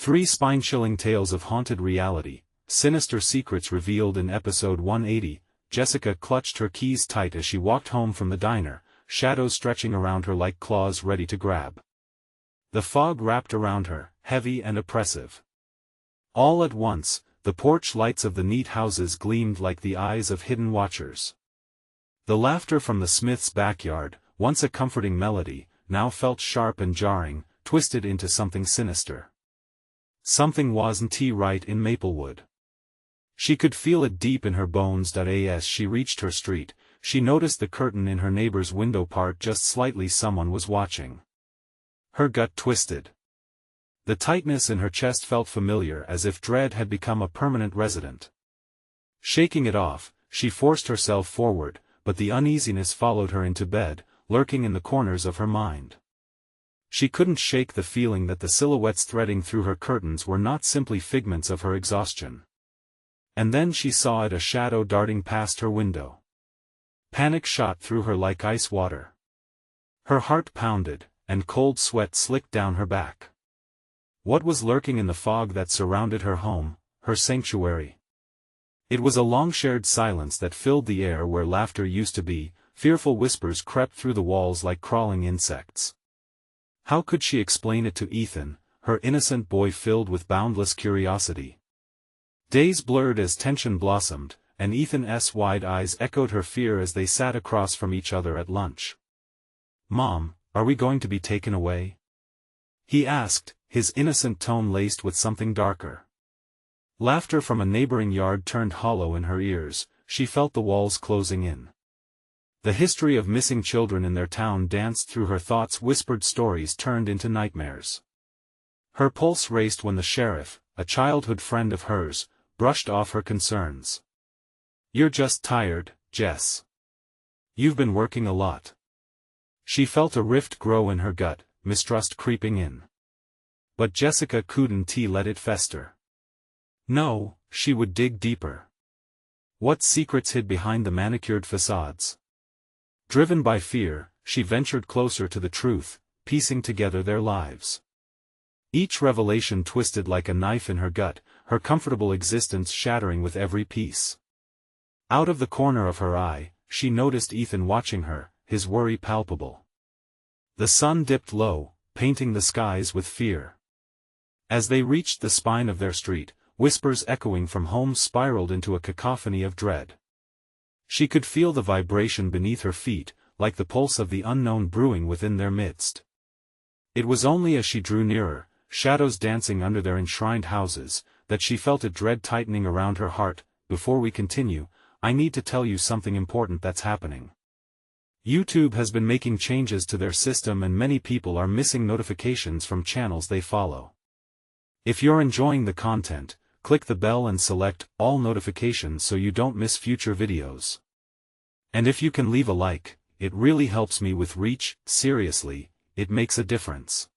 Three spine-chilling tales of haunted reality, sinister secrets revealed in episode 180. Jessica clutched her keys tight as she walked home from the diner, shadows stretching around her like claws ready to grab. The fog wrapped around her, heavy and oppressive. All at once, the porch lights of the neat houses gleamed like the eyes of hidden watchers. The laughter from the Smiths' backyard, once a comforting melody, now felt sharp and jarring, twisted into something sinister. Something wasn't right in Maplewood. She could feel it deep in her bones. As she reached her street, she noticed the curtain in her neighbor's window part just slightly. Someone was watching. Her gut twisted. The tightness in her chest felt familiar, as if dread had become a permanent resident. Shaking it off, she forced herself forward, but the uneasiness followed her into bed, lurking in the corners of her mind. She couldn't shake the feeling that the silhouettes threading through her curtains were not simply figments of her exhaustion. And then she saw it, a shadow darting past her window. Panic shot through her like ice water. Her heart pounded, and cold sweat slicked down her back. What was lurking in the fog that surrounded her home, her sanctuary? It was a long-shared silence that filled the air where laughter used to be. Fearful whispers crept through the walls like crawling insects. How could she explain it to Ethan, her innocent boy filled with boundless curiosity? Days blurred as tension blossomed, and Ethan's wide eyes echoed her fear as they sat across from each other at lunch. "Mom, are we going to be taken away?" he asked, his innocent tone laced with something darker. Laughter from a neighboring yard turned hollow in her ears. She felt the walls closing in. The history of missing children in their town danced through her thoughts. Whispered stories turned into nightmares. Her pulse raced when the sheriff, a childhood friend of hers, brushed off her concerns. "You're just tired, Jess. You've been working a lot." She felt a rift grow in her gut, mistrust creeping in. But Jessica couldn't let it fester. No, she would dig deeper. What secrets hid behind the manicured facades? Driven by fear, she ventured closer to the truth, piecing together their lives. Each revelation twisted like a knife in her gut, her comfortable existence shattering with every piece. Out of the corner of her eye, she noticed Ethan watching her, his worry palpable. The sun dipped low, painting the skies with fear. As they reached the spine of their street, whispers echoing from home spiraled into a cacophony of dread. She could feel the vibration beneath her feet, like the pulse of the unknown brewing within their midst. It was only as she drew nearer, shadows dancing under their enshrined houses, that she felt a dread tightening around her heart. "Before we continue, I need to tell you something important that's happening. YouTube has been making changes to their system and many people are missing notifications from channels they follow. If you're enjoying the content, click the bell and select all notifications so you don't miss future videos. And if you can leave a like, it really helps me with reach. Seriously, it makes a difference.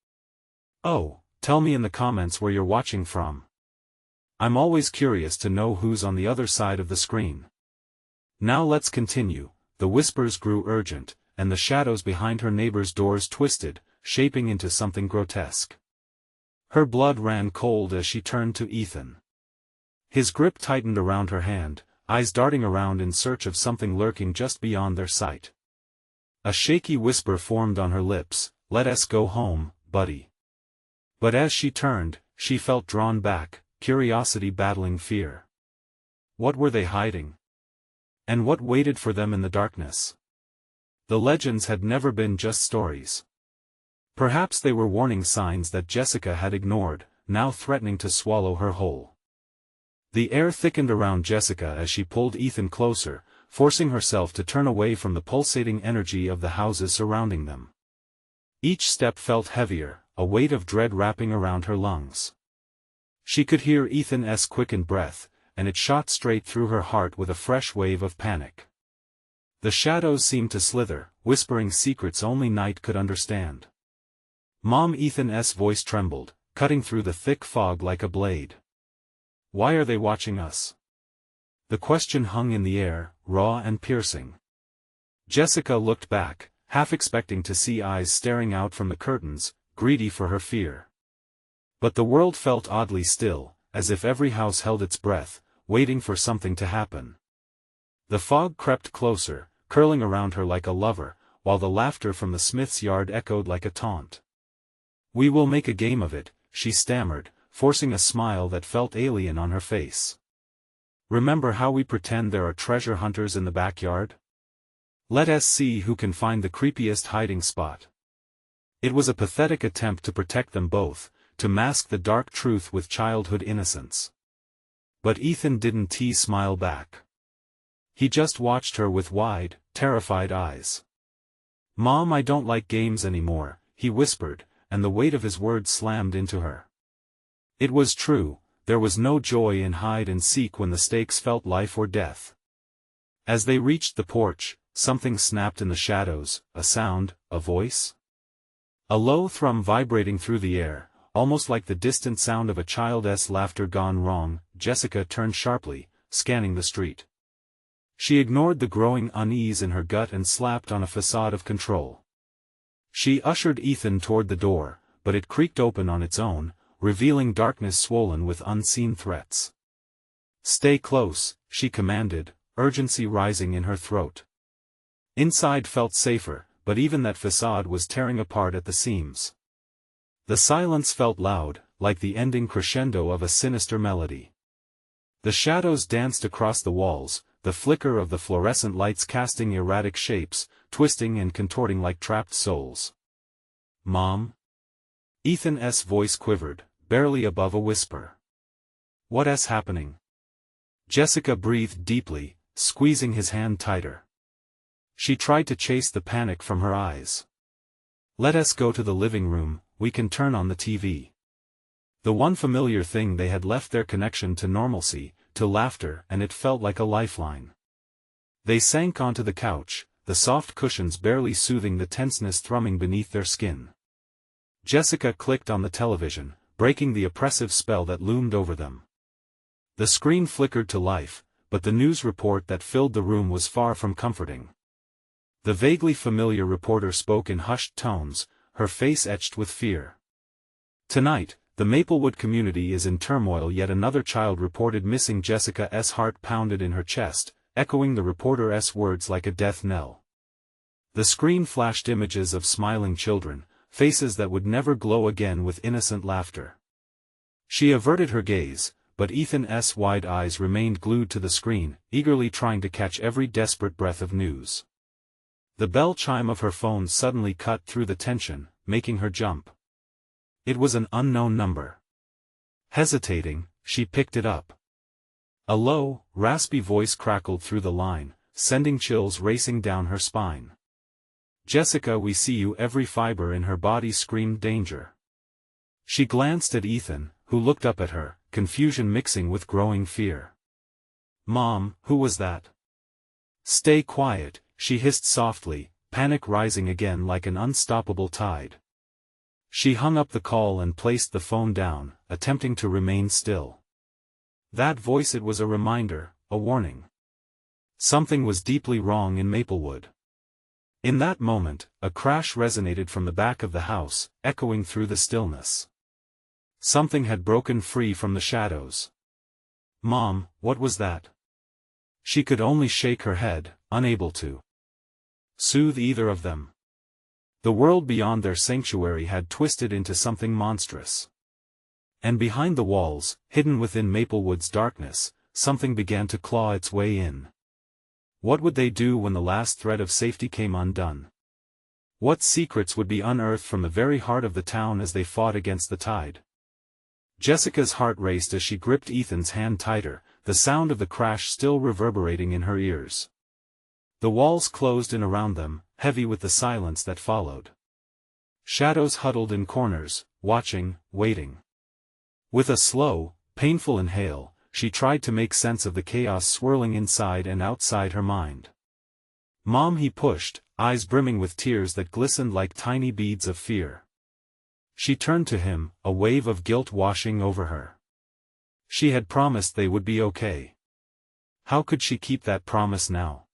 Oh, tell me in the comments where you're watching from. I'm always curious to know who's on the other side of the screen. Now let's continue. The whispers grew urgent, and the shadows behind her neighbor's doors twisted, shaping into something grotesque. Her blood ran cold as she turned to Ethan. His grip tightened around her hand, eyes darting around in search of something lurking just beyond their sight. A shaky whisper formed on her lips, "Let us go home, buddy." But as she turned, she felt drawn back, curiosity battling fear. What were they hiding? And what waited for them in the darkness? The legends had never been just stories. Perhaps they were warning signs that Jessica had ignored, now threatening to swallow her whole. The air thickened around Jessica as she pulled Ethan closer, forcing herself to turn away from the pulsating energy of the houses surrounding them. Each step felt heavier, a weight of dread wrapping around her lungs. She could hear Ethan's quickened breath, and it shot straight through her heart with a fresh wave of panic. The shadows seemed to slither, whispering secrets only night could understand. "Mom," Ethan's voice trembled, cutting through the thick fog like a blade. "Why are they watching us?" The question hung in the air, raw and piercing. Jessica looked back, half expecting to see eyes staring out from the curtains, greedy for her fear. But the world felt oddly still, as if every house held its breath, waiting for something to happen. The fog crept closer, curling around her like a lover, while the laughter from the smith's yard echoed like a taunt. "We will make a game of it," she stammered, forcing a smile that felt alien on her face. "Remember how we pretend there are treasure hunters in the backyard? Let us see who can find the creepiest hiding spot." It was a pathetic attempt to protect them both, to mask the dark truth with childhood innocence. But Ethan didn't smile back. He just watched her with wide, terrified eyes. "Mom, I don't like games anymore," he whispered, and the weight of his words slammed into her. It was true, there was no joy in hide and seek when the stakes felt life or death. As they reached the porch, something snapped in the shadows, a sound, a voice. A low thrum vibrating through the air, almost like the distant sound of a child's laughter gone wrong. Jessica turned sharply, scanning the street. She ignored the growing unease in her gut and slapped on a facade of control. She ushered Ethan toward the door, but it creaked open on its own, revealing darkness swollen with unseen threats. "Stay close," she commanded, urgency rising in her throat. Inside felt safer, but even that facade was tearing apart at the seams. The silence felt loud, like the ending crescendo of a sinister melody. The shadows danced across the walls, the flicker of the fluorescent lights casting erratic shapes, twisting and contorting like trapped souls. "Mom?" Ethan's voice quivered, barely above a whisper. "What's happening?" Jessica breathed deeply, squeezing his hand tighter. She tried to chase the panic from her eyes. "Let us go to the living room, we can turn on the TV." The one familiar thing they had left their connection to normalcy, to laughter, and it felt like a lifeline. They sank onto the couch, the soft cushions barely soothing the tenseness thrumming beneath their skin. Jessica clicked on the television, breaking the oppressive spell that loomed over them. The screen flickered to life, but the news report that filled the room was far from comforting. The vaguely familiar reporter spoke in hushed tones, her face etched with fear. "Tonight, the Maplewood community is in turmoil. Yet another child reported missing." Jessica's heart pounded in her chest, echoing the reporter's words like a death knell. The screen flashed images of smiling children, faces that would never glow again with innocent laughter. She averted her gaze, but Ethan's wide eyes remained glued to the screen, eagerly trying to catch every desperate breath of news. The bell chime of her phone suddenly cut through the tension, making her jump. It was an unknown number. Hesitating, she picked it up. A low, raspy voice crackled through the line, sending chills racing down her spine. "Jessica, we see you." Every fiber in her body screamed danger. She glanced at Ethan, who looked up at her, confusion mixing with growing fear. "Mom, who was that?" "Stay quiet," she hissed softly, panic rising again like an unstoppable tide. She hung up the call and placed the phone down, attempting to remain still. That voice, it was a reminder, a warning. Something was deeply wrong in Maplewood. In that moment, a crash resonated from the back of the house, echoing through the stillness. Something had broken free from the shadows. "Mom, what was that?" She could only shake her head, unable to soothe either of them. The world beyond their sanctuary had twisted into something monstrous. And behind the walls, hidden within Maplewood's darkness, something began to claw its way in. What would they do when the last thread of safety came undone? What secrets would be unearthed from the very heart of the town as they fought against the tide? Jessica's heart raced as she gripped Ethan's hand tighter, the sound of the crash still reverberating in her ears. The walls closed in around them, heavy with the silence that followed. Shadows huddled in corners, watching, waiting. With a slow, painful inhale, she tried to make sense of the chaos swirling inside and outside her mind. "Mom," he pushed, eyes brimming with tears that glistened like tiny beads of fear. She turned to him, a wave of guilt washing over her. She had promised they would be okay. How could she keep that promise now?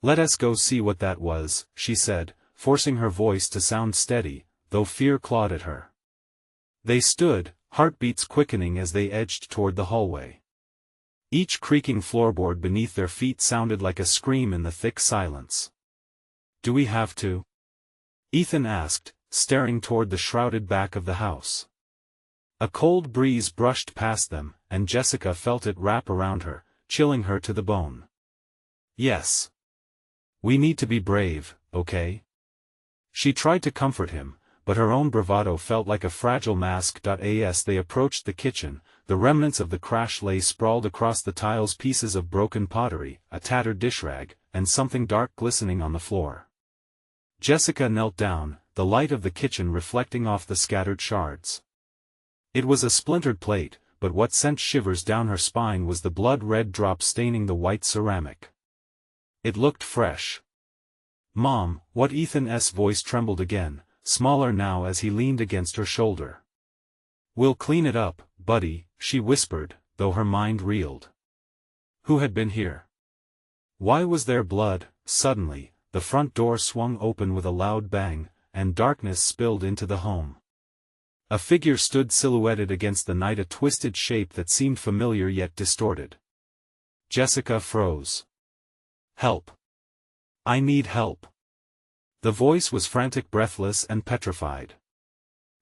"Let us go see what that was," she said, forcing her voice to sound steady, though fear clawed at her. They stood, heartbeats quickening as they edged toward the hallway. Each creaking floorboard beneath their feet sounded like a scream in the thick silence. "Do we have to?" Ethan asked, staring toward the shrouded back of the house. A cold breeze brushed past them, and Jessica felt it wrap around her, chilling her to the bone. "Yes. We need to be brave, okay?" She tried to comfort him, but her own bravado felt like a fragile mask. As they approached the kitchen, the remnants of the crash lay sprawled across the tiles, pieces of broken pottery, a tattered dish rag, and something dark glistening on the floor. Jessica knelt down, the light of the kitchen reflecting off the scattered shards. It was a splintered plate, but what sent shivers down her spine was the blood-red drops staining the white ceramic. It looked fresh. "Mom, what?" Ethan's voice trembled again, smaller now as he leaned against her shoulder. "We'll clean it up, buddy," she whispered, though her mind reeled. Who had been here? Why was there blood? Suddenly, the front door swung open with a loud bang, and darkness spilled into the home. A figure stood silhouetted against the night, a twisted shape that seemed familiar yet distorted. Jessica froze. "Help! I need help!" The voice was frantic, breathless, and petrified.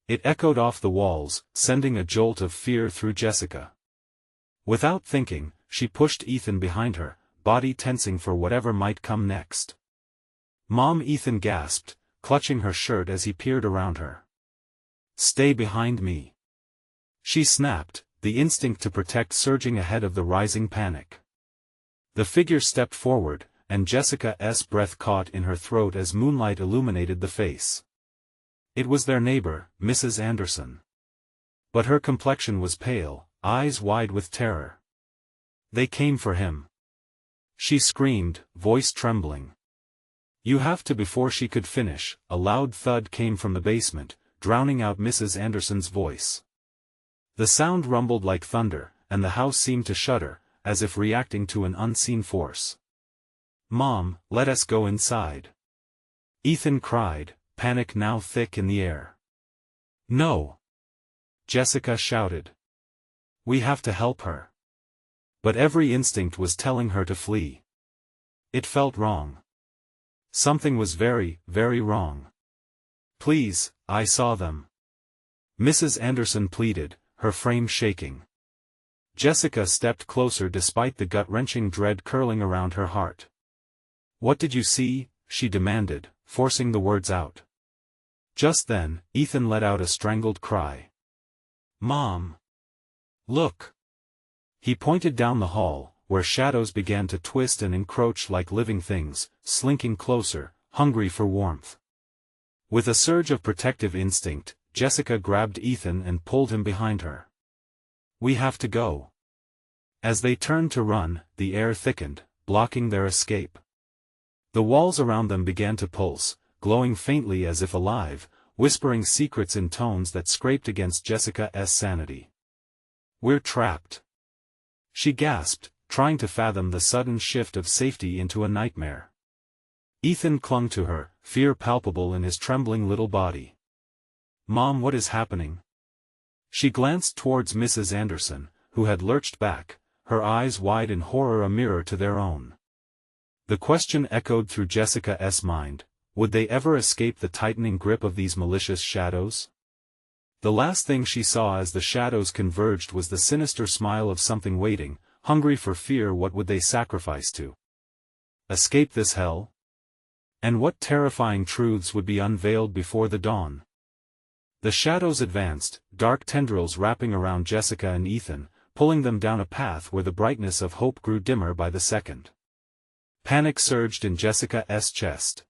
It echoed off the walls, sending a jolt of fear through Jessica. Without thinking, she pushed Ethan behind her, body tensing for whatever might come next. "Mom!" Ethan gasped, clutching her shirt as he peered around her. "Stay behind me!" she snapped, the instinct to protect surging ahead of the rising panic. The figure stepped forward, and Jessica's breath caught in her throat as moonlight illuminated the face. It was their neighbor, Mrs. Anderson. But her complexion was pale, eyes wide with terror. "They came for him!" she screamed, voice trembling. "You have to." Before she could finish, a loud thud came from the basement, drowning out Mrs. Anderson's voice. The sound rumbled like thunder, and the house seemed to shudder, as if reacting to an unseen force. "Mom, let us go inside!" Ethan cried, panic now thick in the air. "No!" Jessica shouted. "We have to help her." But every instinct was telling her to flee. It felt wrong. Something was very, very wrong. "Please, I saw them," Mrs. Anderson pleaded, her frame shaking. Jessica stepped closer despite the gut-wrenching dread curling around her heart. "What did you see?" she demanded, forcing the words out. Just then, Ethan let out a strangled cry. "Mom! Look!" He pointed down the hall, where shadows began to twist and encroach like living things, slinking closer, hungry for warmth. With a surge of protective instinct, Jessica grabbed Ethan and pulled him behind her. "We have to go." As they turned to run, the air thickened, blocking their escape. The walls around them began to pulse, glowing faintly as if alive, whispering secrets in tones that scraped against Jessica's sanity. "We're trapped," she gasped, trying to fathom the sudden shift of safety into a nightmare. Ethan clung to her, fear palpable in his trembling little body. "Mom, what is happening?" She glanced towards Mrs. Anderson, who had lurched back, her eyes wide in horror, a mirror to their own. The question echoed through Jessica's mind: would they ever escape the tightening grip of these malicious shadows? The last thing she saw as the shadows converged was the sinister smile of something waiting, hungry for fear. What would they sacrifice to escape this hell? And what terrifying truths would be unveiled before the dawn? The shadows advanced, dark tendrils wrapping around Jessica and Ethan, pulling them down a path where the brightness of hope grew dimmer by the second. Panic surged in Jessica's chest.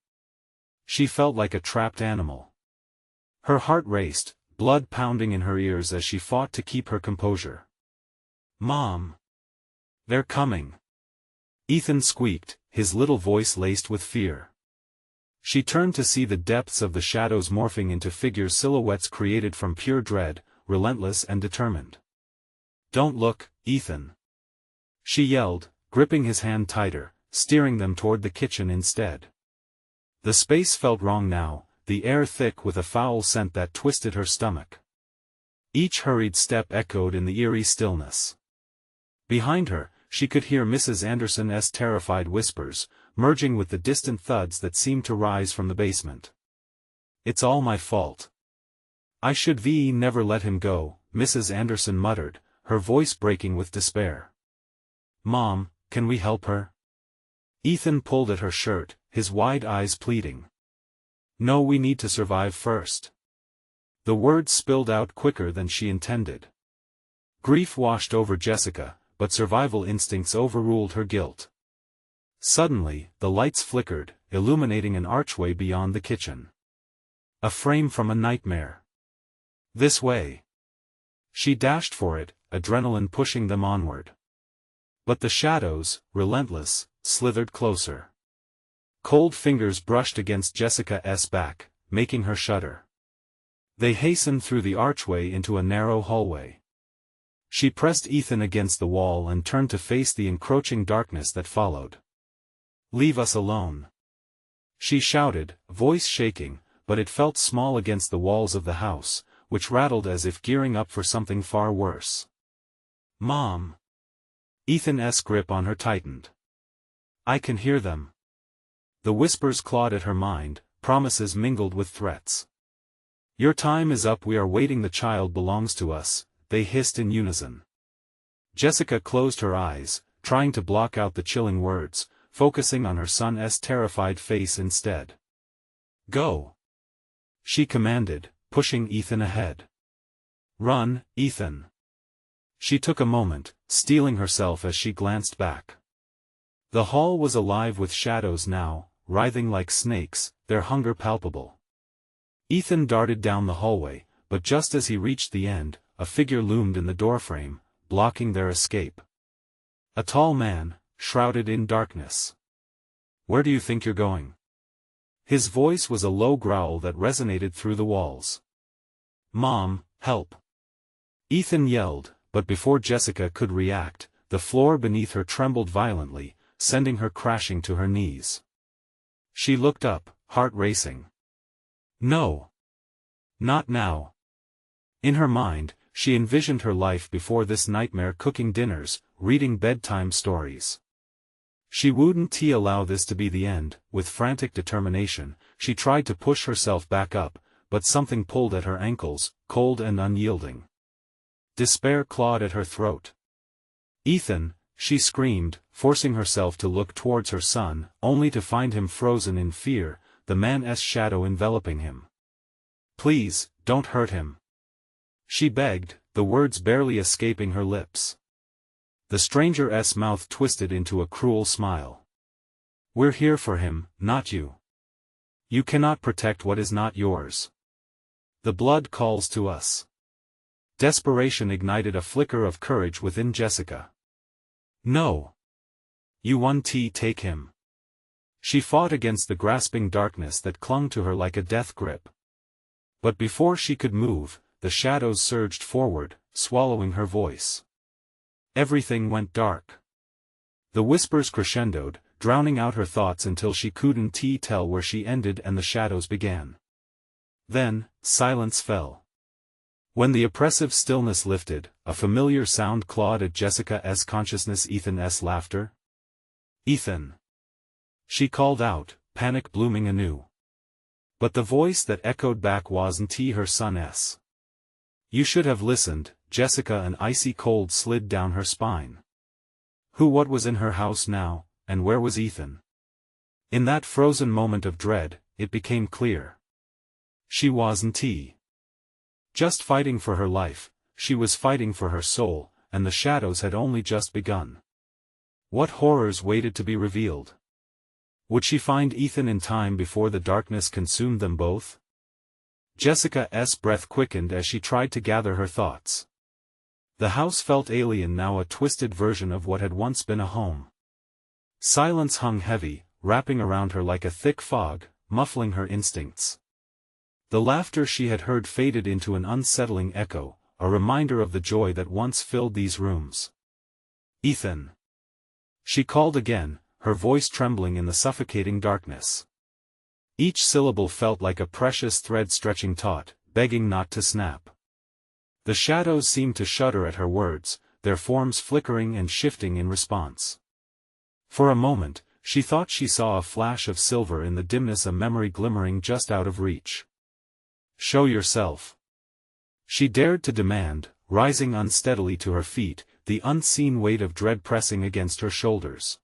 She felt like a trapped animal. Her heart raced, blood pounding in her ears as she fought to keep her composure. "Mom! They're coming!" Ethan squeaked, his little voice laced with fear. She turned to see the depths of the shadows morphing into figures, silhouettes created from pure dread, relentless and determined. "Don't look, Ethan!" she yelled, gripping his hand tighter, steering them toward the kitchen instead. The space felt wrong now, the air thick with a foul scent that twisted her stomach. Each hurried step echoed in the eerie stillness. Behind her, she could hear Mrs. Anderson's terrified whispers, merging with the distant thuds that seemed to rise from the basement. "It's all my fault. I should never let him go," Mrs. Anderson muttered, her voice breaking with despair. "Mom, can we help her?" Ethan pulled at her shirt, his wide eyes pleading. "No, we need to survive first." The words spilled out quicker than she intended. Grief washed over Jessica, but survival instincts overruled her guilt. Suddenly, the lights flickered, illuminating an archway beyond the kitchen. A frame from a nightmare. "This way." She dashed for it, adrenaline pushing them onward. But the shadows, relentless, slithered closer. Cold fingers brushed against Jessica's back, making her shudder. They hastened through the archway into a narrow hallway. She pressed Ethan against the wall and turned to face the encroaching darkness that followed. "Leave us alone," she shouted, voice shaking, but it felt small against the walls of the house, which rattled as if gearing up for something far worse. "Mom." Ethan's grip on her tightened. "I can hear them." The whispers clawed at her mind, promises mingled with threats. "Your time is up, we are waiting, the child belongs to us," they hissed in unison. Jessica closed her eyes, trying to block out the chilling words, focusing on her son's terrified face instead. "Go," she commanded, pushing Ethan ahead. "Run, Ethan." She took a moment, steeling herself as she glanced back. The hall was alive with shadows now, writhing like snakes, their hunger palpable. Ethan darted down the hallway, but just as he reached the end, a figure loomed in the doorframe, blocking their escape. A tall man, shrouded in darkness. "Where do you think you're going?" His voice was a low growl that resonated through the walls. "Mom, help!" Ethan yelled, but before Jessica could react, the floor beneath her trembled violently, sending her crashing to her knees. She looked up, heart racing. No. Not now. In her mind, she envisioned her life before this nightmare, cooking dinners, reading bedtime stories. She wouldn't allow this to be the end. With frantic determination, she tried to push herself back up, but something pulled at her ankles, cold and unyielding. Despair clawed at her throat. "Ethan," she screamed, forcing herself to look towards her son, only to find him frozen in fear, the man's shadow enveloping him. "Please, don't hurt him," she begged, the words barely escaping her lips. The stranger's mouth twisted into a cruel smile. "We're here for him, not you. You cannot protect what is not yours. The blood calls to us." Desperation ignited a flicker of courage within Jessica. "No. You won't take him." She fought against the grasping darkness that clung to her like a death grip. But before she could move, the shadows surged forward, swallowing her voice. Everything went dark. The whispers crescendoed, drowning out her thoughts until she couldn't tell where she ended and the shadows began. Then, silence fell. When the oppressive stillness lifted, a familiar sound clawed at Jessica's consciousness. Ethan's laughter. "Ethan!" She called out, panic blooming anew. But the voice that echoed back wasn't her son's. "You should have listened." Jessica, an icy cold slid down her spine. What was in her house now, and where was Ethan? In that frozen moment of dread, it became clear. She wasn't just fighting for her life, she was fighting for her soul, and the shadows had only just begun. What horrors waited to be revealed? Would she find Ethan in time before the darkness consumed them both? Jessica's breath quickened as she tried to gather her thoughts. The house felt alien now, a twisted version of what had once been a home. Silence hung heavy, wrapping around her like a thick fog, muffling her instincts. The laughter she had heard faded into an unsettling echo, a reminder of the joy that once filled these rooms. "Ethan!" She called again, her voice trembling in the suffocating darkness. Each syllable felt like a precious thread stretching taut, begging not to snap. The shadows seemed to shudder at her words, their forms flickering and shifting in response. For a moment, she thought she saw a flash of silver in the dimness, a memory glimmering just out of reach. "Show yourself," she dared to demand, rising unsteadily to her feet, the unseen weight of dread pressing against her shoulders.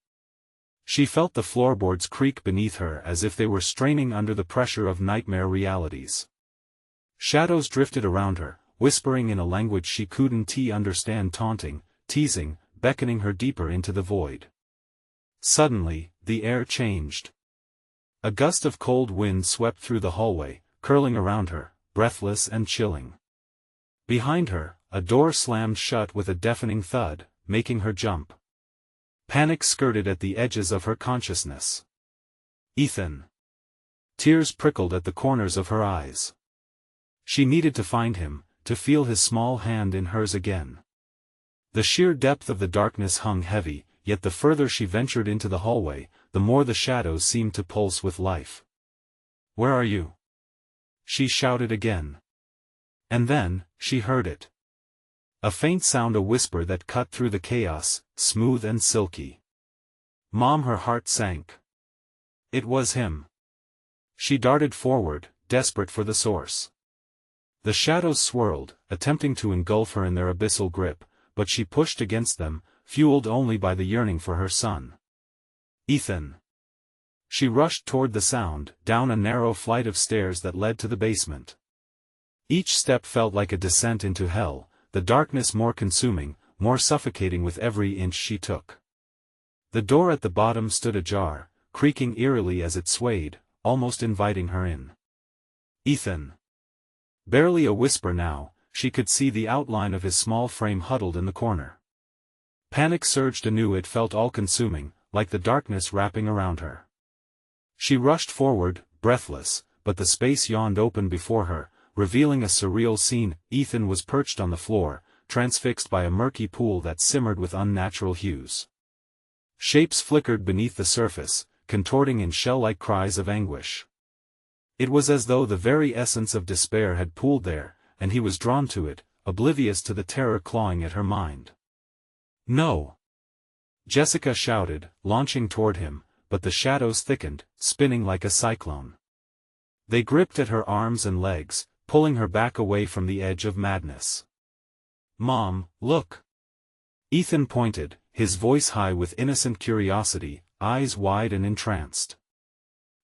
She felt the floorboards creak beneath her as if they were straining under the pressure of nightmare realities. Shadows drifted around her, whispering in a language she couldn't understand, taunting, teasing, beckoning her deeper into the void. Suddenly, the air changed. A gust of cold wind swept through the hallway, curling around her, breathless and chilling. Behind her, a door slammed shut with a deafening thud, making her jump. Panic skirted at the edges of her consciousness. Ethan. Tears prickled at the corners of her eyes. She needed to find him, to feel his small hand in hers again. The sheer depth of the darkness hung heavy, yet the further she ventured into the hallway, the more the shadows seemed to pulse with life. "Where are you?" she shouted again. And then, she heard it. A faint sound, a whisper that cut through the chaos, smooth and silky. "Mom," her heart sank. It was him. She darted forward, desperate for the source. The shadows swirled, attempting to engulf her in their abyssal grip, but she pushed against them, fueled only by the yearning for her son. "Ethan." She rushed toward the sound, down a narrow flight of stairs that led to the basement. Each step felt like a descent into hell, the darkness more consuming, more suffocating with every inch she took. The door at the bottom stood ajar, creaking eerily as it swayed, almost inviting her in. "Ethan." Barely a whisper now, she could see the outline of his small frame huddled in the corner. Panic surged anew, it felt all-consuming, like the darkness wrapping around her. She rushed forward, breathless, but the space yawned open before her, revealing a surreal scene. Ethan was perched on the floor, transfixed by a murky pool that simmered with unnatural hues. Shapes flickered beneath the surface, contorting in shell-like cries of anguish. It was as though the very essence of despair had pooled there, and he was drawn to it, oblivious to the terror clawing at her mind. "No!" Jessica shouted, launching toward him, but the shadows thickened, spinning like a cyclone. They gripped at her arms and legs, pulling her back away from the edge of madness. "Mom, look!" Ethan pointed, his voice high with innocent curiosity, eyes wide and entranced.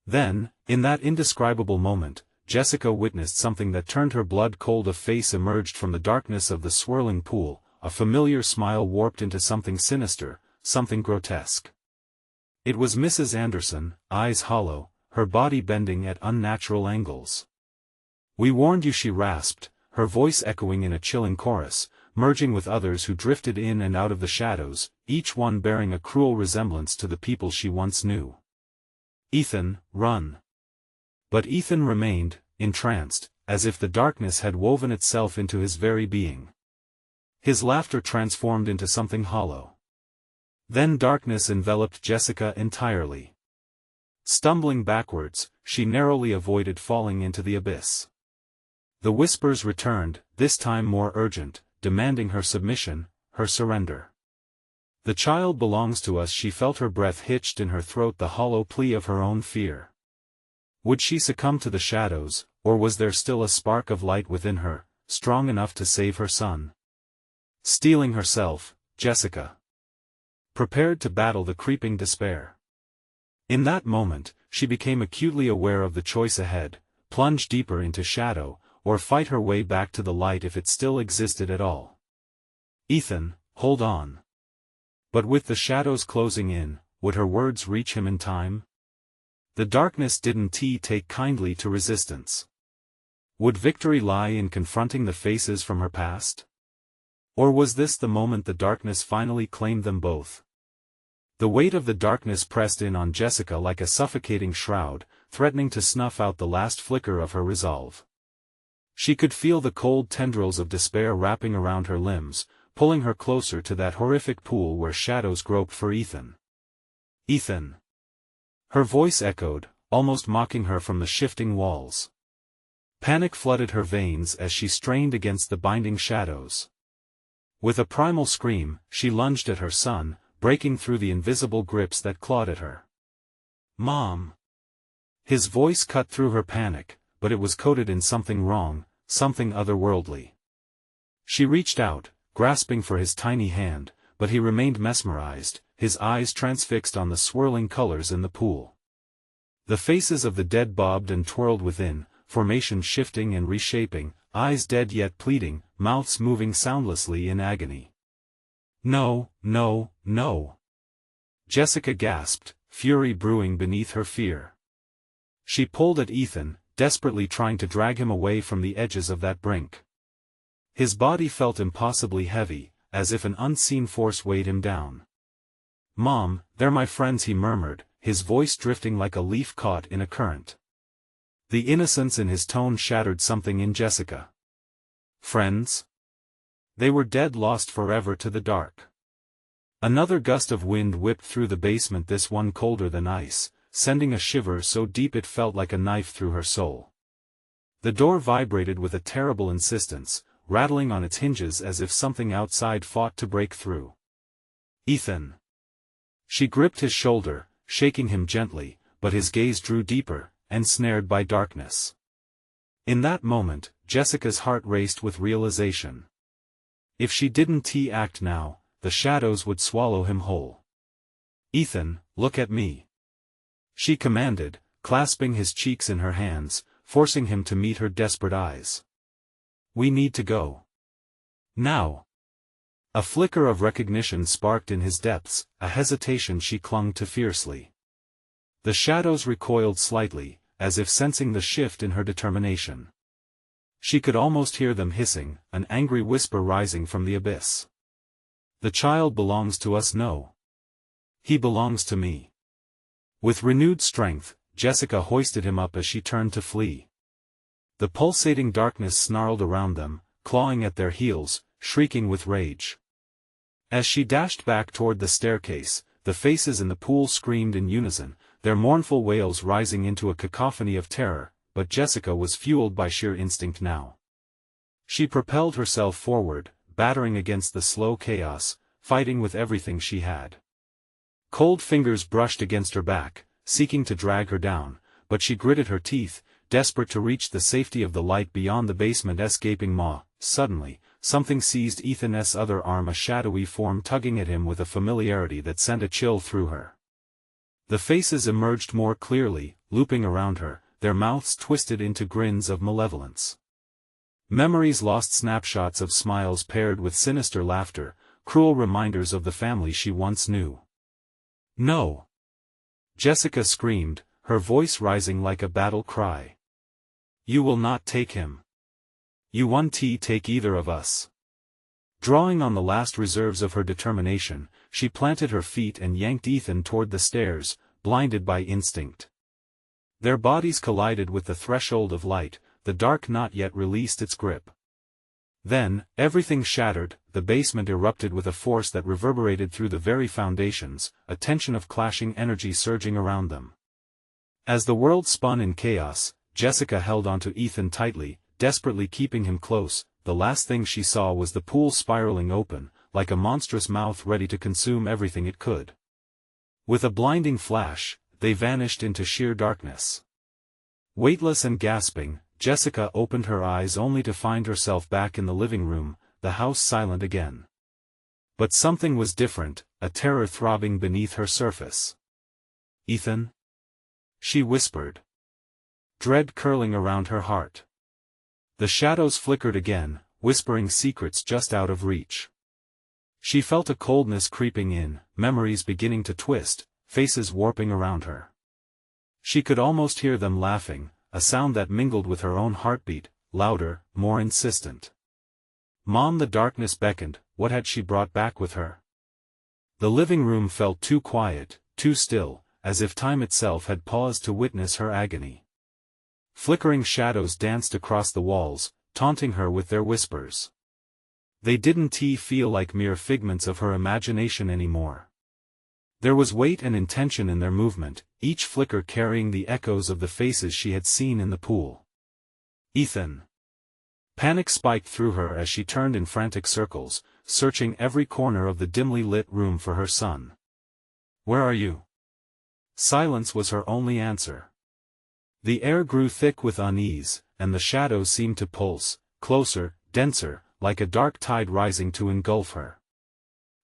Then, in that indescribable moment, Jessica witnessed something that turned her blood cold. A face emerged from the darkness of the swirling pool, a familiar smile warped into something sinister, something grotesque. It was Mrs. Anderson, eyes hollow, her body bending at unnatural angles. "We warned you," she rasped, her voice echoing in a chilling chorus, merging with others who drifted in and out of the shadows, each one bearing a cruel resemblance to the people she once knew. "Ethan, run!" But Ethan remained, entranced, as if the darkness had woven itself into his very being. His laughter transformed into something hollow. Then darkness enveloped Jessica entirely. Stumbling backwards, she narrowly avoided falling into the abyss. The whispers returned, this time more urgent, demanding her submission, her surrender. "The child belongs to us." She felt her breath hitched in her throat, the hollow plea of her own fear. Would she succumb to the shadows, or was there still a spark of light within her, strong enough to save her son? Steeling herself, Jessica prepared to battle the creeping despair. In that moment, she became acutely aware of the choice ahead: plunge deeper into shadow, or fight her way back to the light if it still existed at all. "Ethan, hold on." But with the shadows closing in, would her words reach him in time? The darkness didn't take kindly to resistance. Would victory lie in confronting the faces from her past? Or was this the moment the darkness finally claimed them both? The weight of the darkness pressed in on Jessica like a suffocating shroud, threatening to snuff out the last flicker of her resolve. She could feel the cold tendrils of despair wrapping around her limbs, pulling her closer to that horrific pool where shadows groped for Ethan. "Ethan!" Her voice echoed, almost mocking her from the shifting walls. Panic flooded her veins as she strained against the binding shadows. With a primal scream, she lunged at her son, breaking through the invisible grips that clawed at her. "Mom!" His voice cut through her panic, but it was coated in something wrong, something otherworldly. She reached out, grasping for his tiny hand, but he remained mesmerized, his eyes transfixed on the swirling colors in the pool. The faces of the dead bobbed and twirled within, formations shifting and reshaping, eyes dead yet pleading, mouths moving soundlessly in agony. "No, no, no!" Jessica gasped, fury brewing beneath her fear. She pulled at Ethan, desperately trying to drag him away from the edges of that brink. His body felt impossibly heavy, as if an unseen force weighed him down. "Mom, they're my friends," he murmured, his voice drifting like a leaf caught in a current. The innocence in his tone shattered something in Jessica. Friends? They were dead, lost forever to the dark. Another gust of wind whipped through the basement, this one colder than ice, sending a shiver so deep it felt like a knife through her soul. The door vibrated with a terrible insistence, rattling on its hinges as if something outside fought to break through. "Ethan!" She gripped his shoulder, shaking him gently, but his gaze drew deeper, ensnared by darkness. In that moment, Jessica's heart raced with realization. If she didn't act now, the shadows would swallow him whole. "Ethan, look at me," she commanded, clasping his cheeks in her hands, forcing him to meet her desperate eyes. "We need to go. Now." A flicker of recognition sparked in his depths, a hesitation she clung to fiercely. The shadows recoiled slightly, as if sensing the shift in her determination. She could almost hear them hissing, an angry whisper rising from the abyss. "The child belongs to us." "No. He belongs to me." With renewed strength, Jessica hoisted him up as she turned to flee. The pulsating darkness snarled around them, clawing at their heels, shrieking with rage. As she dashed back toward the staircase, the faces in the pool screamed in unison, their mournful wails rising into a cacophony of terror, but Jessica was fueled by sheer instinct now. She propelled herself forward, battering against the slow chaos, fighting with everything she had. Cold fingers brushed against her back, seeking to drag her down, but she gritted her teeth, desperate to reach the safety of the light beyond the basement's gaping maw. Suddenly, something seized Ethan's other arm, a shadowy form tugging at him with a familiarity that sent a chill through her. The faces emerged more clearly, looping around her, their mouths twisted into grins of malevolence. Memories lost, snapshots of smiles paired with sinister laughter, cruel reminders of the family she once knew. "No!" Jessica screamed, her voice rising like a battle cry. "You will not take him. You won't take either of us." Drawing on the last reserves of her determination, she planted her feet and yanked Ethan toward the stairs, blinded by instinct. Their bodies collided with the threshold of light, the dark not yet released its grip. Then, everything shattered, the basement erupted with a force that reverberated through the very foundations, a tension of clashing energy surging around them. As the world spun in chaos, Jessica held onto Ethan tightly, desperately keeping him close. The last thing she saw was the pool spiraling open, like a monstrous mouth ready to consume everything it could. With a blinding flash, they vanished into sheer darkness. Weightless and gasping, Jessica opened her eyes only to find herself back in the living room, the house silent again. But something was different, a terror throbbing beneath her surface. "Ethan?" she whispered. Dread curling around her heart. The shadows flickered again, whispering secrets just out of reach. She felt a coldness creeping in, memories beginning to twist, faces warping around her. She could almost hear them laughing, a sound that mingled with her own heartbeat, louder, more insistent. "Mom!" The darkness beckoned. What had she brought back with her? The living room felt too quiet, too still, as if time itself had paused to witness her agony. Flickering shadows danced across the walls, taunting her with their whispers. They didn't feel like mere figments of her imagination anymore. There was weight and intention in their movement, each flicker carrying the echoes of the faces she had seen in the pool. Ethan. Panic spiked through her as she turned in frantic circles, searching every corner of the dimly lit room for her son. Where are you? Silence was her only answer. The air grew thick with unease, and the shadows seemed to pulse, closer, denser, like a dark tide rising to engulf her.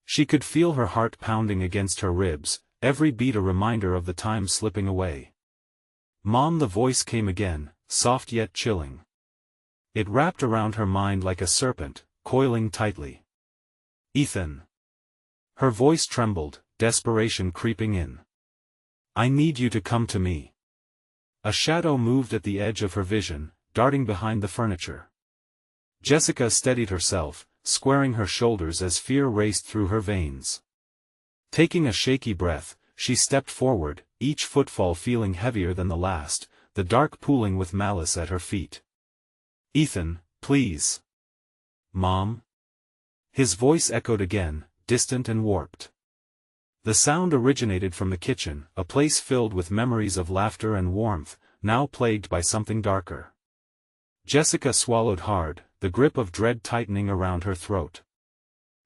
She could feel her heart pounding against her ribs, every beat a reminder of the time slipping away. Mom, the voice came again, soft yet chilling. It wrapped around her mind like a serpent, coiling tightly. Ethan. Her voice trembled, desperation creeping in. I need you to come to me. A shadow moved at the edge of her vision, darting behind the furniture. Jessica steadied herself, squaring her shoulders as fear raced through her veins. Taking a shaky breath, she stepped forward, each footfall feeling heavier than the last, the dark pooling with malice at her feet. Ethan, please. Mom? His voice echoed again, distant and warped. The sound originated from the kitchen, a place filled with memories of laughter and warmth, now plagued by something darker. Jessica swallowed hard, the grip of dread tightening around her throat.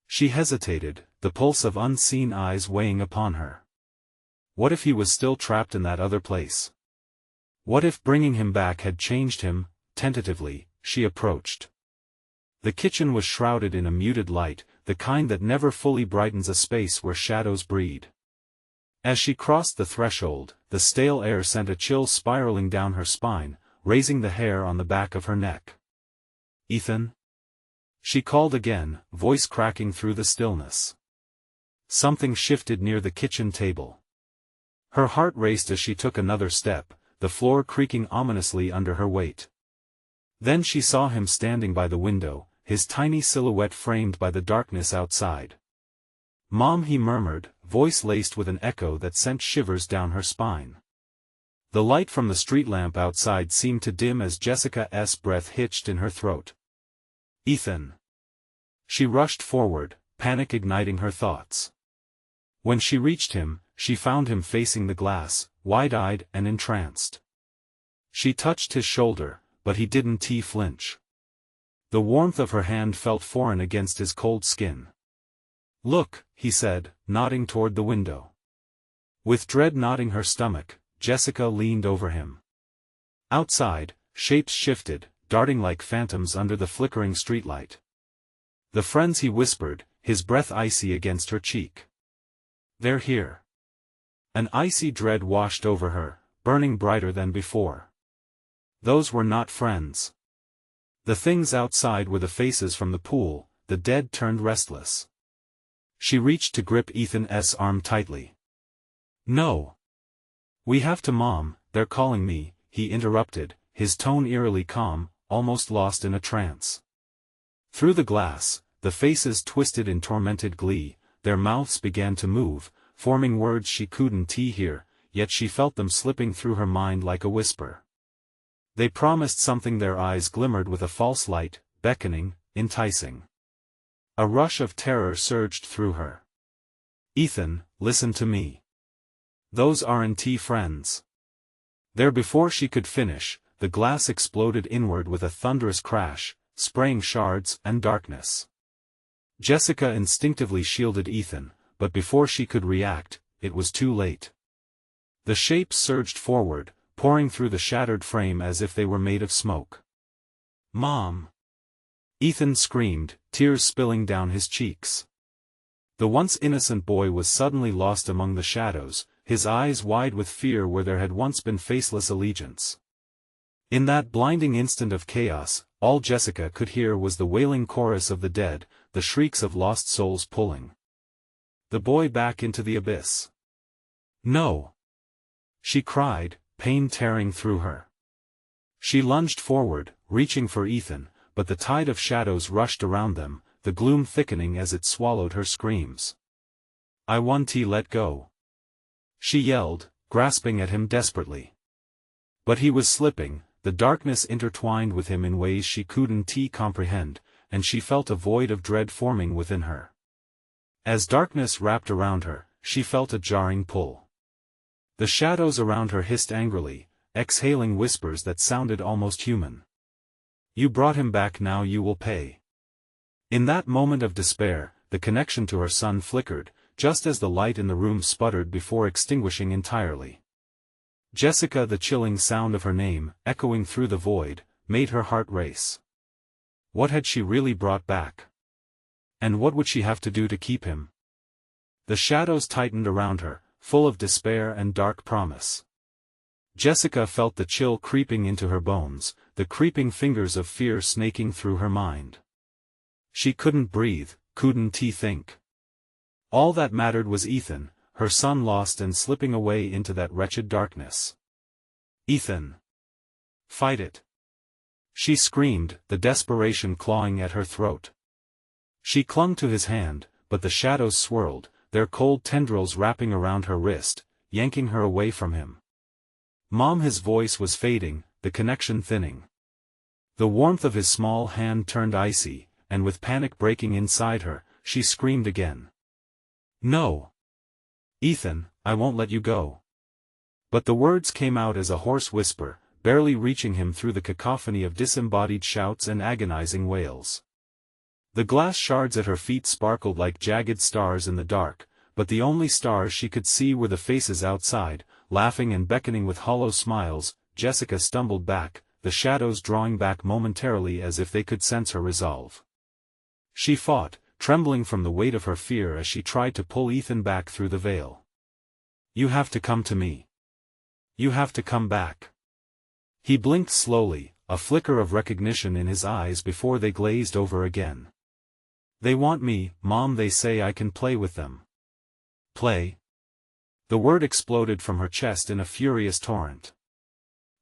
She hesitated, the pulse of unseen eyes weighing upon her. What if he was still trapped in that other place? What if bringing him back had changed him? Tentatively, she approached. The kitchen was shrouded in a muted light, the kind that never fully brightens a space where shadows breed. As she crossed the threshold, the stale air sent a chill spiraling down her spine, raising the hair on the back of her neck. Ethan? She called again, voice cracking through the stillness. Something shifted near the kitchen table. Her heart raced as she took another step, the floor creaking ominously under her weight. Then she saw him standing by the window, his tiny silhouette framed by the darkness outside. Mom, he murmured, voice laced with an echo that sent shivers down her spine. The light from the street lamp outside seemed to dim as Jessica's breath hitched in her throat. Ethan. She rushed forward, panic igniting her thoughts. When she reached him, she found him facing the glass, wide-eyed and entranced. She touched his shoulder, but he didn't flinch. The warmth of her hand felt foreign against his cold skin. Look, he said, nodding toward the window. With dread knotting her stomach, Jessica leaned over him. Outside, shapes shifted, darting like phantoms under the flickering streetlight. The friends, he whispered, his breath icy against her cheek. They're here. An icy dread washed over her, burning brighter than before. Those were not friends. The things outside were the faces from the pool, the dead turned restless. She reached to grip Ethan's arm tightly. No. We have to, Mom, they're calling me, he interrupted, his tone eerily calm, almost lost in a trance. Through the glass, the faces twisted in tormented glee, their mouths began to move, forming words she couldn't hear, yet she felt them slipping through her mind like a whisper. They promised something, their eyes glimmered with a false light, beckoning, enticing. A rush of terror surged through her. Ethan, listen to me. Those aren't friends. There, before she could finish, the glass exploded inward with a thunderous crash, spraying shards and darkness. Jessica instinctively shielded Ethan, but before she could react, it was too late. The shapes surged forward, pouring through the shattered frame as if they were made of smoke. Mom! Ethan screamed, tears spilling down his cheeks. The once innocent boy was suddenly lost among the shadows, his eyes wide with fear where there had once been faceless allegiance. In that blinding instant of chaos, all Jessica could hear was the wailing chorus of the dead, the shrieks of lost souls pulling the boy back into the abyss. No! She cried, pain tearing through her. She lunged forward, reaching for Ethan, but the tide of shadows rushed around them, the gloom thickening as it swallowed her screams. I want to let go. She yelled, grasping at him desperately. But he was slipping, the darkness intertwined with him in ways she couldn't comprehend, and she felt a void of dread forming within her. As darkness wrapped around her, she felt a jarring pull. The shadows around her hissed angrily, exhaling whispers that sounded almost human. You brought him back, now you will pay. In that moment of despair, the connection to her son flickered, just as the light in the room sputtered before extinguishing entirely. Jessica, the chilling sound of her name, echoing through the void, made her heart race. What had she really brought back? And what would she have to do to keep him? The shadows tightened around her, full of despair and dark promise. Jessica felt the chill creeping into her bones, the creeping fingers of fear snaking through her mind. She couldn't breathe, couldn't think. All that mattered was Ethan, her son lost and slipping away into that wretched darkness. Ethan! Fight it! She screamed, the desperation clawing at her throat. She clung to his hand, but the shadows swirled, their cold tendrils wrapping around her wrist, yanking her away from him. Mom, his voice was fading, the connection thinning. The warmth of his small hand turned icy, and with panic breaking inside her, she screamed again. No! Ethan, I won't let you go. But the words came out as a hoarse whisper, barely reaching him through the cacophony of disembodied shouts and agonizing wails. The glass shards at her feet sparkled like jagged stars in the dark, but the only stars she could see were the faces outside, laughing and beckoning with hollow smiles. Jessica stumbled back, the shadows drawing back momentarily as if they could sense her resolve. She fought, trembling from the weight of her fear as she tried to pull Ethan back through the veil. You have to come to me. You have to come back. He blinked slowly, a flicker of recognition in his eyes before they glazed over again. They want me, Mom, they say I can play with them. Play? The word exploded from her chest in a furious torrent.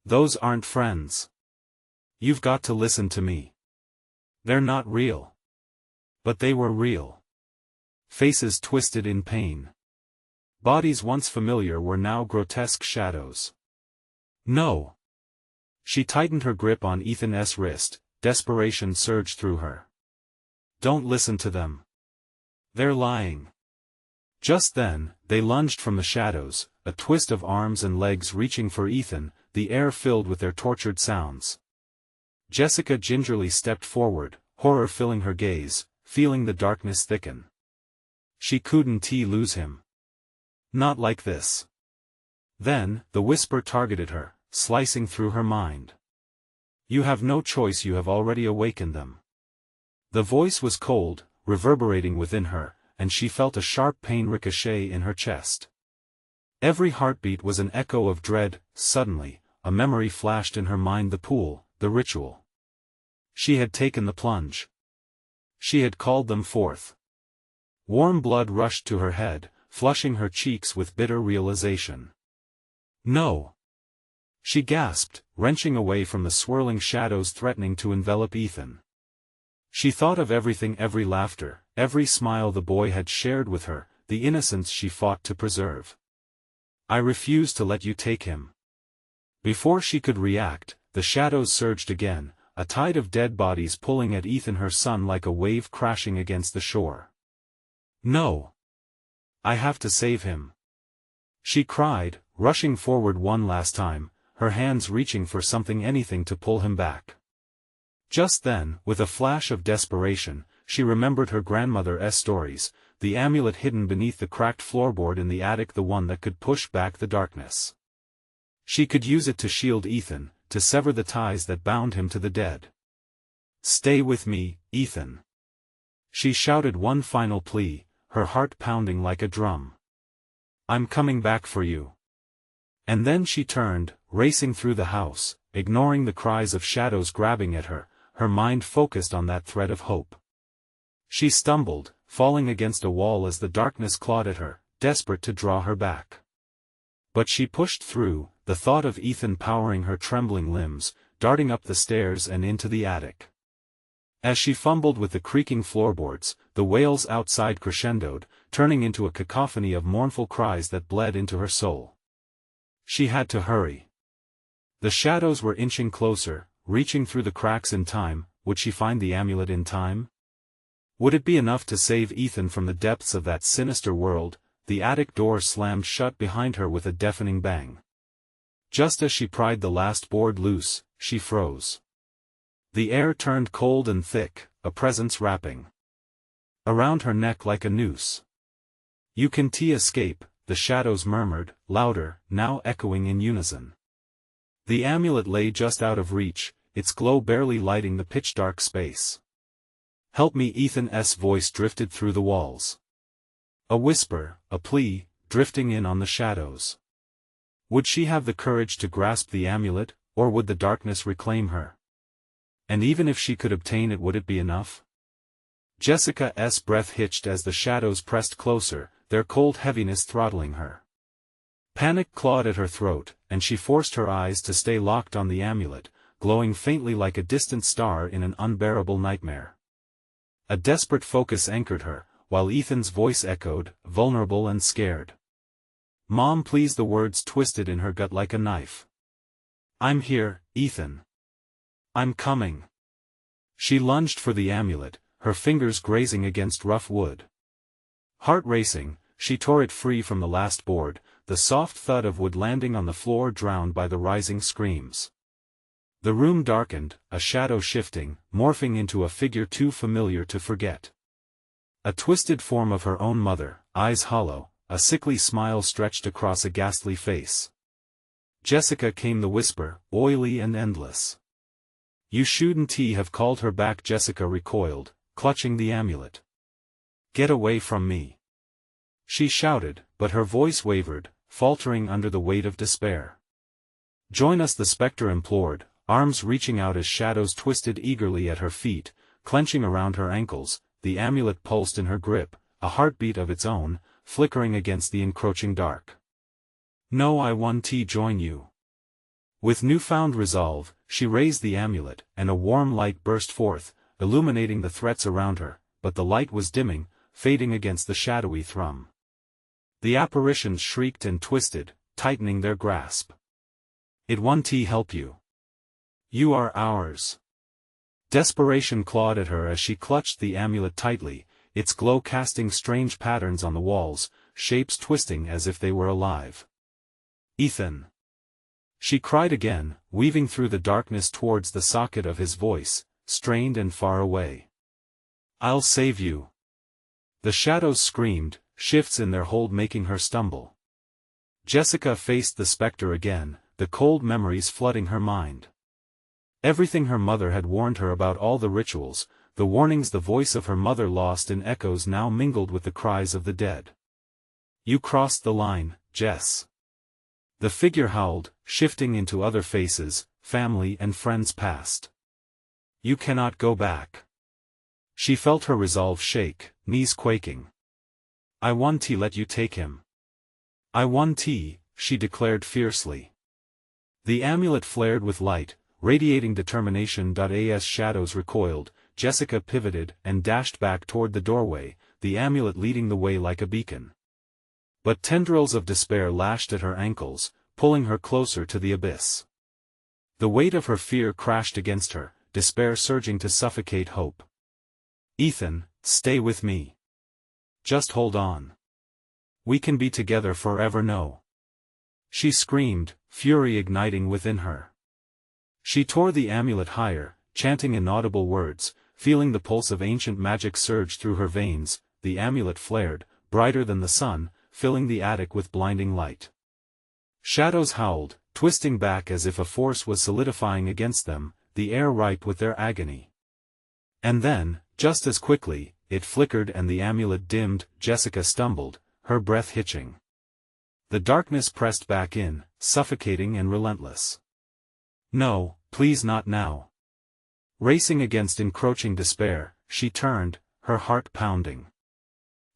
Those aren't friends. You've got to listen to me. They're not real. But they were real. Faces twisted in pain. Bodies once familiar were now grotesque shadows. No. She tightened her grip on Ethan's wrist, desperation surged through her. Don't listen to them. They're lying. Just then, they lunged from the shadows, a twist of arms and legs reaching for Ethan, the air filled with their tortured sounds. Jessica gingerly stepped forward, horror filling her gaze, feeling the darkness thicken. She couldn't lose him. Not like this. Then, the whisper targeted her, slicing through her mind. You have no choice, you have already awakened them. The voice was cold, reverberating within her, and she felt a sharp pain ricochet in her chest. Every heartbeat was an echo of dread. Suddenly, a memory flashed in her mind, the pool, the ritual. She had taken the plunge. She had called them forth. Warm blood rushed to her head, flushing her cheeks with bitter realization. No! She gasped, wrenching away from the swirling shadows threatening to envelop Ethan. She thought of everything, every laughter, every smile the boy had shared with her, the innocence she fought to preserve. I refuse to let you take him. Before she could react, the shadows surged again, a tide of dead bodies pulling at Ethan, her son, like a wave crashing against the shore. No! I have to save him. She cried, rushing forward one last time, her hands reaching for something, anything to pull him back. Just then, with a flash of desperation, she remembered her grandmother's stories, the amulet hidden beneath the cracked floorboard in the attic, the one that could push back the darkness. She could use it to shield Ethan, to sever the ties that bound him to the dead. Stay with me, Ethan. She shouted one final plea, her heart pounding like a drum. I'm coming back for you. And then she turned, racing through the house, ignoring the cries of shadows grabbing at her, her mind focused on that thread of hope. She stumbled, falling against a wall as the darkness clawed at her, desperate to draw her back. But she pushed through, the thought of Ethan powering her trembling limbs, darting up the stairs and into the attic. As she fumbled with the creaking floorboards, the wails outside crescendoed, turning into a cacophony of mournful cries that bled into her soul. She had to hurry. The shadows were inching closer, reaching through the cracks in time. Would she find the amulet in time? Would it be enough to save Ethan from the depths of that sinister world? The attic door slammed shut behind her with a deafening bang. Just as she pried the last board loose, she froze. The air turned cold and thick, a presence wrapping around her neck like a noose. "You can escape," the shadows murmured, louder, now echoing in unison. The amulet lay just out of reach, its glow barely lighting the pitch-dark space. "Help me," Ethan's voice drifted through the walls. A whisper, a plea, drifting in on the shadows. Would she have the courage to grasp the amulet, or would the darkness reclaim her? And even if she could obtain it, would it be enough? Jessica's breath hitched as the shadows pressed closer, their cold heaviness throttling her. Panic clawed at her throat, and she forced her eyes to stay locked on the amulet, glowing faintly like a distant star in an unbearable nightmare. A desperate focus anchored her, while Ethan's voice echoed, vulnerable and scared. "Mom, please," the words twisted in her gut like a knife. "I'm here, Ethan. I'm coming." She lunged for the amulet, her fingers grazing against rough wood. Heart racing, she tore it free from the last board, the soft thud of wood landing on the floor drowned by the rising screams. The room darkened, a shadow shifting, morphing into a figure too familiar to forget. A twisted form of her own mother, eyes hollow, a sickly smile stretched across a ghastly face. "Jessica," came the whisper, oily and endless. "You shouldn't have called her back." Jessica recoiled, clutching the amulet. "Get away from me!" she shouted, but her voice wavered, faltering under the weight of despair. "Join us," the specter implored, arms reaching out as shadows twisted eagerly at her feet, clenching around her ankles. The amulet pulsed in her grip, a heartbeat of its own, flickering against the encroaching dark. "No, I want to join you." With newfound resolve, she raised the amulet, and a warm light burst forth, illuminating the threats around her, but the light was dimming, fading against the shadowy thrum. The apparitions shrieked and twisted, tightening their grasp. "It won't help you. You are ours." Desperation clawed at her as she clutched the amulet tightly, its glow casting strange patterns on the walls, shapes twisting as if they were alive. "Ethan!" she cried again, weaving through the darkness towards the socket of his voice, strained and far away. "I'll save you." The shadows screamed, shifts in their hold making her stumble. Jessica faced the specter again, the cold memories flooding her mind. Everything her mother had warned her about, all the rituals, the warnings, the voice of her mother lost in echoes now mingled with the cries of the dead. "You crossed the line, Jess." The figure howled, shifting into other faces, family and friends past. "You cannot go back." She felt her resolve shake, knees quaking. "I want to let you take him. I want to," she declared fiercely. The amulet flared with light, radiating determination. As shadows recoiled, Jessica pivoted and dashed back toward the doorway, the amulet leading the way like a beacon. But tendrils of despair lashed at her ankles, pulling her closer to the abyss. The weight of her fear crashed against her, despair surging to suffocate hope. "Ethan, stay with me. Just hold on. We can be together forever." "No!" she screamed, fury igniting within her. She tore the amulet higher, chanting inaudible words, feeling the pulse of ancient magic surge through her veins. The amulet flared, brighter than the sun, filling the attic with blinding light. Shadows howled, twisting back as if a force was solidifying against them, the air ripe with their agony. And then, just as quickly, it flickered and the amulet dimmed. Jessica stumbled, her breath hitching. The darkness pressed back in, suffocating and relentless. "No, please, not now." Racing against encroaching despair, she turned, her heart pounding.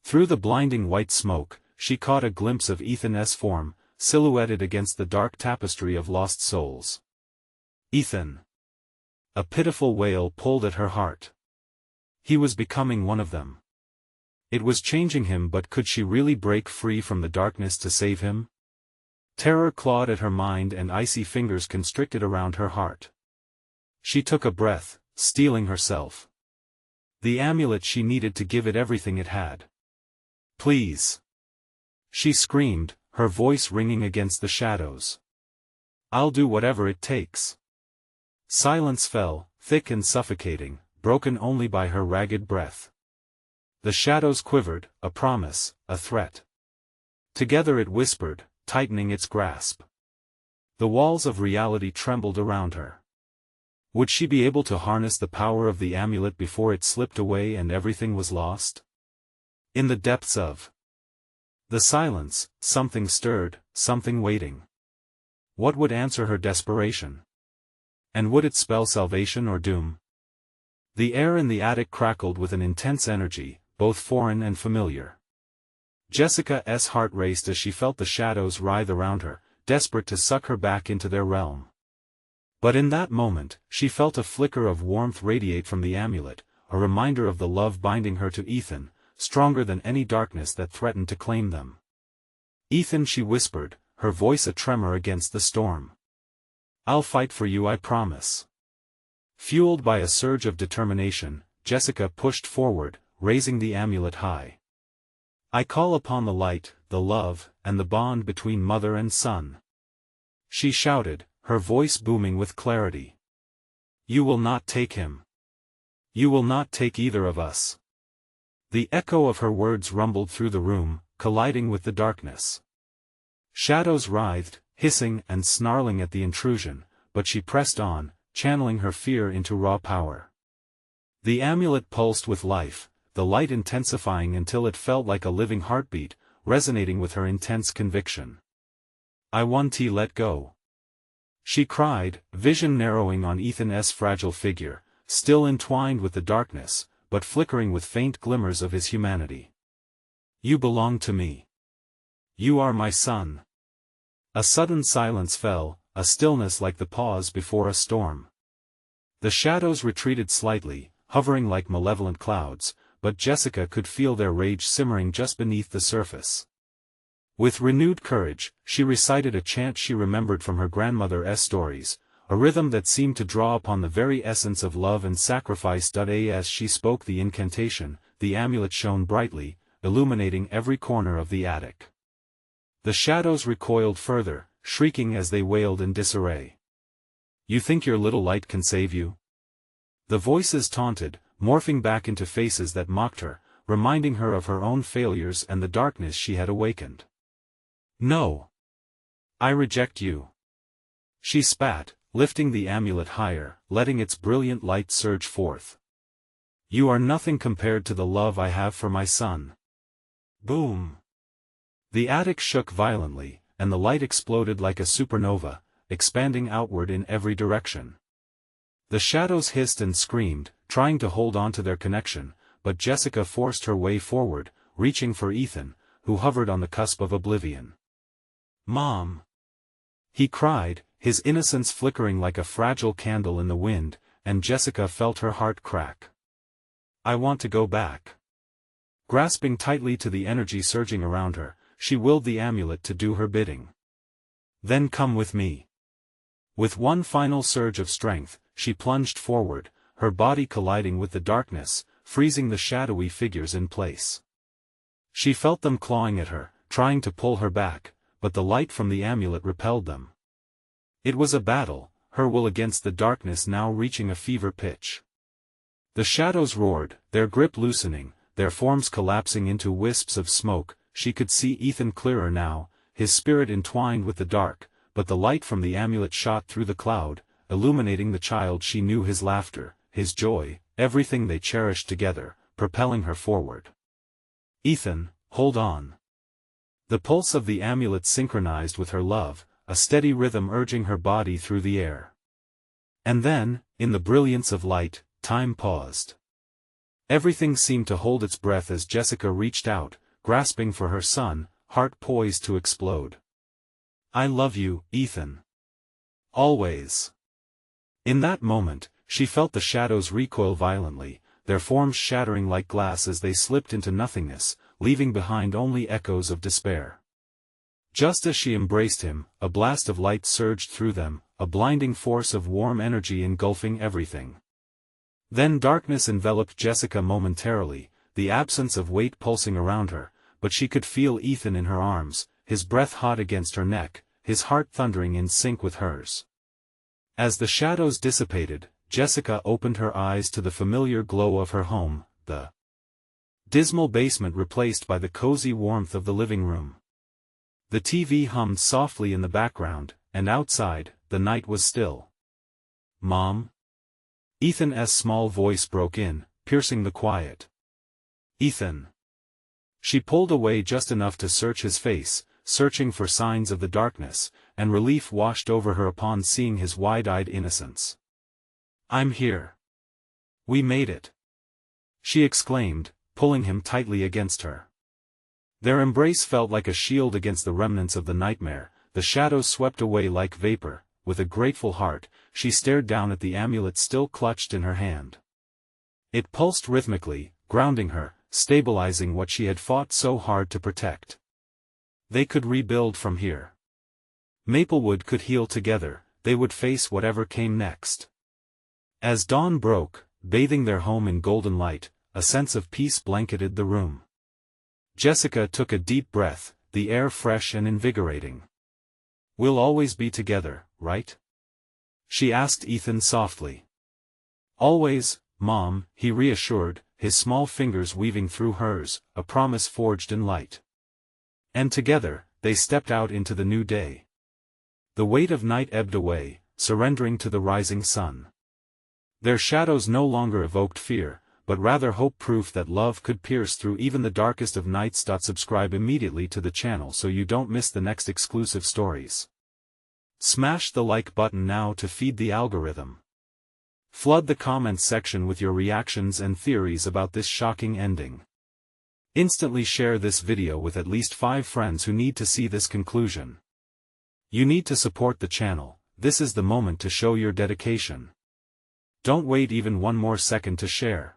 Through the blinding white smoke, she caught a glimpse of Ethan's form, silhouetted against the dark tapestry of lost souls. "Ethan!" A pitiful wail pulled at her heart. He was becoming one of them. It was changing him, but could she really break free from the darkness to save him? Terror clawed at her mind and icy fingers constricted around her heart. She took a breath, steeling herself. The amulet, she needed to give it everything it had. "Please!" she screamed, her voice ringing against the shadows. "I'll do whatever it takes." Silence fell, thick and suffocating, broken only by her ragged breath. The shadows quivered, a promise, a threat. Together it whispered, tightening its grasp. The walls of reality trembled around her. Would she be able to harness the power of the amulet before it slipped away and everything was lost? In the depths of the silence, something stirred, something waiting. What would answer her desperation? And would it spell salvation or doom? The air in the attic crackled with an intense energy, both foreign and familiar. Jessica's heart raced as she felt the shadows writhe around her, desperate to suck her back into their realm. But in that moment, she felt a flicker of warmth radiate from the amulet, a reminder of the love binding her to Ethan, stronger than any darkness that threatened to claim them. "Ethan," she whispered, her voice a tremor against the storm. "I'll fight for you, I promise." Fueled by a surge of determination, Jessica pushed forward, raising the amulet high. "I call upon the light, the love, and the bond between mother and son," she shouted, her voice booming with clarity. "You will not take him. You will not take either of us." The echo of her words rumbled through the room, colliding with the darkness. Shadows writhed, hissing and snarling at the intrusion, but she pressed on, channeling her fear into raw power. The amulet pulsed with life, the light intensifying until it felt like a living heartbeat, resonating with her intense conviction. "I won't let go," she cried, vision narrowing on Ethan's fragile figure, still entwined with the darkness, but flickering with faint glimmers of his humanity. "You belong to me. You are my son." A sudden silence fell, a stillness like the pause before a storm. The shadows retreated slightly, hovering like malevolent clouds, but Jessica could feel their rage simmering just beneath the surface. With renewed courage, she recited a chant she remembered from her grandmother's stories, a rhythm that seemed to draw upon the very essence of love and sacrifice. As she spoke the incantation, the amulet shone brightly, illuminating every corner of the attic. The shadows recoiled further, shrieking as they wailed in disarray. "You think your little light can save you?" The voices taunted, morphing back into faces that mocked her, reminding her of her own failures and the darkness she had awakened. "No. I reject you," she spat, lifting the amulet higher, letting its brilliant light surge forth. "You are nothing compared to the love I have for my son." Boom! The attic shook violently, and the light exploded like a supernova, expanding outward in every direction. The shadows hissed and screamed, trying to hold on to their connection, but Jessica forced her way forward, reaching for Ethan, who hovered on the cusp of oblivion. "Mom!" he cried, his innocence flickering like a fragile candle in the wind, and Jessica felt her heart crack. "I want to go back." Grasping tightly to the energy surging around her, she willed the amulet to do her bidding. "Then come with me." With one final surge of strength, she plunged forward, her body colliding with the darkness, freezing the shadowy figures in place. She felt them clawing at her, trying to pull her back, but the light from the amulet repelled them. It was a battle, her will against the darkness now reaching a fever pitch. The shadows roared, their grip loosening, their forms collapsing into wisps of smoke. She could see Ethan clearer now, his spirit entwined with the dark, but the light from the amulet shot through the cloud, illuminating the child she knew, his laughter, his joy, everything they cherished together, propelling her forward. "Ethan, hold on." The pulse of the amulet synchronized with her love, a steady rhythm urging her body through the air. And then, in the brilliance of light, time paused. Everything seemed to hold its breath as Jessica reached out, grasping for her son, heart poised to explode. "I love you, Ethan. Always." In that moment, she felt the shadows recoil violently, their forms shattering like glass as they slipped into nothingness, leaving behind only echoes of despair. Just as she embraced him, a blast of light surged through them, a blinding force of warm energy engulfing everything. Then darkness enveloped Jessica momentarily, the absence of weight pulsing around her, but she could feel Ethan in her arms, his breath hot against her neck, his heart thundering in sync with hers. As the shadows dissipated, Jessica opened her eyes to the familiar glow of her home, the dismal basement replaced by the cozy warmth of the living room. The TV hummed softly in the background, and outside, the night was still. "Mom?" Ethan's small voice broke in, piercing the quiet. "Ethan." She pulled away just enough to search his face, searching for signs of the darkness, and relief washed over her upon seeing his wide-eyed innocence. "I'm here. We made it," she exclaimed, pulling him tightly against her. Their embrace felt like a shield against the remnants of the nightmare. The shadows swept away like vapor. With a grateful heart, she stared down at the amulet still clutched in her hand. It pulsed rhythmically, grounding her, stabilizing what she had fought so hard to protect. They could rebuild from here. Maplewood could heal together. They would face whatever came next. As dawn broke, bathing their home in golden light, a sense of peace blanketed the room. Jessica took a deep breath, the air fresh and invigorating. "We'll always be together, right?" she asked Ethan softly. "Always, Mom," he reassured, his small fingers weaving through hers, a promise forged in light. And together, they stepped out into the new day. The weight of night ebbed away, surrendering to the rising sun. Their shadows no longer evoked fear, but rather hope-proof that love could pierce through even the darkest of nights. Subscribe immediately to the channel so you don't miss the next exclusive stories. Smash the like button now to feed the algorithm. Flood the comments section with your reactions and theories about this shocking ending. Instantly share this video with at least 5 friends who need to see this conclusion. You need to support the channel. This is the moment to show your dedication. Don't wait even one more second to share.